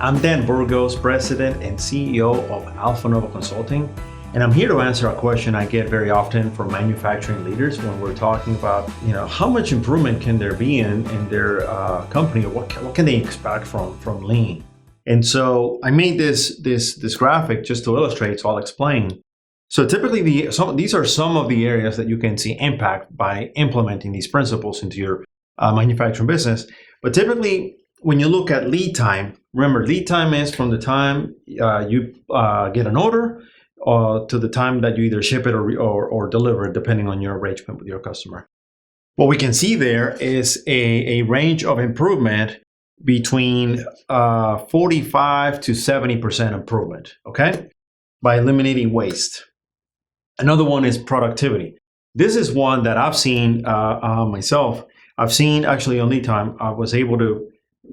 I'm Dan Burgos, President and CEO of Alpha Nova Consulting, and I'm here to answer a question I get very often from manufacturing leaders when we're talking about, how much improvement can there be in their company, or what can they expect from Lean? And so I made this graphic just to illustrate, so I'll explain. So typically, these are some of the areas that you can see impact by implementing these principles into your manufacturing business. But typically, when you look at lead time, remember, lead time is from the time you get an order to the time that you either ship it or deliver it, depending on your arrangement with your customer. What we can see there is a range of improvement between 45 to 70% improvement, okay, by eliminating waste. Another one is productivity. This is one that I've seen myself. I've seen actually on lead time. I was able to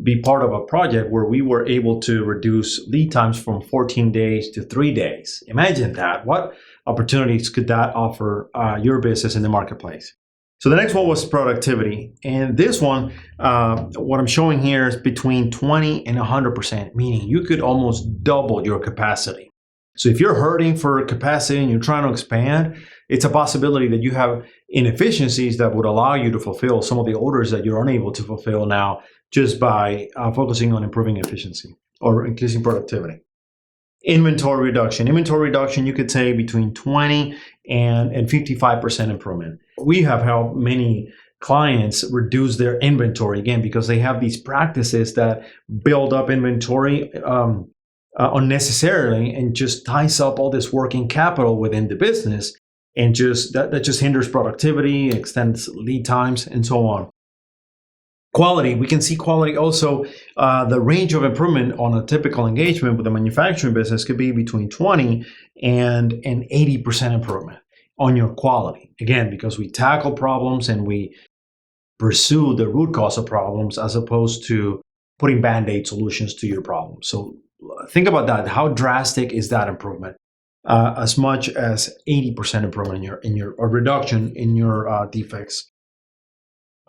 be part of a project where we were able to reduce lead times from 14 days to 3 days. Imagine that. What opportunities could that offer your business in the marketplace? So the next one was productivity. And this one, what I'm showing here is between 20 and 100%, meaning you could almost double your capacity. So if you're hurting for capacity and you're trying to expand, it's a possibility that you have inefficiencies that would allow you to fulfill some of the orders that you're unable to fulfill now just by focusing on improving efficiency or increasing productivity. Inventory reduction. Inventory reduction, you could say between 20 and 55% improvement. We have helped many clients reduce their inventory, again, because they have these practices that build up inventory unnecessarily and just ties up all this working capital within the business, and that just hinders productivity, extends lead times, and so on. Quality, we can see quality also. The range of improvement on a typical engagement with a manufacturing business could be between 20 and 80% improvement on your quality. Again, because we tackle problems and we pursue the root cause of problems as opposed to putting Band-Aid solutions to your problems. So think about that. How drastic is that improvement? As much as 80% improvement in your or reduction in your defects.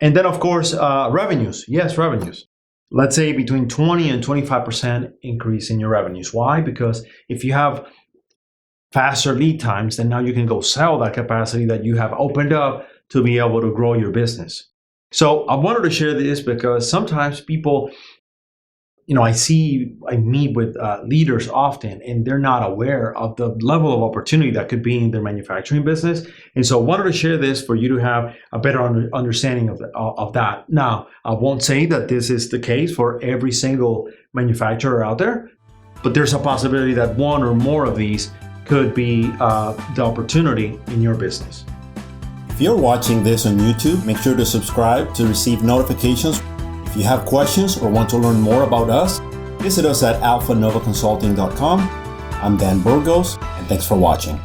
And then, of course, revenues. Yes, revenues. Let's say between 20 and 25% increase in your revenues. Why? Because if you have faster lead times, then now you can go sell that capacity that you have opened up to be able to grow your business. So I wanted to share this because sometimes people, I meet with leaders often, and they're not aware of the level of opportunity that could be in their manufacturing business. And so I wanted to share this for you to have a better understanding of that. Now, I won't say that this is the case for every single manufacturer out there, but there's a possibility that one or more of these could be the opportunity in your business. If you're watching this on YouTube, make sure to subscribe to receive notifications. If you have questions or want to learn more about us, visit us at alphanovaconsulting.com. I'm Dan Burgos, and thanks for watching.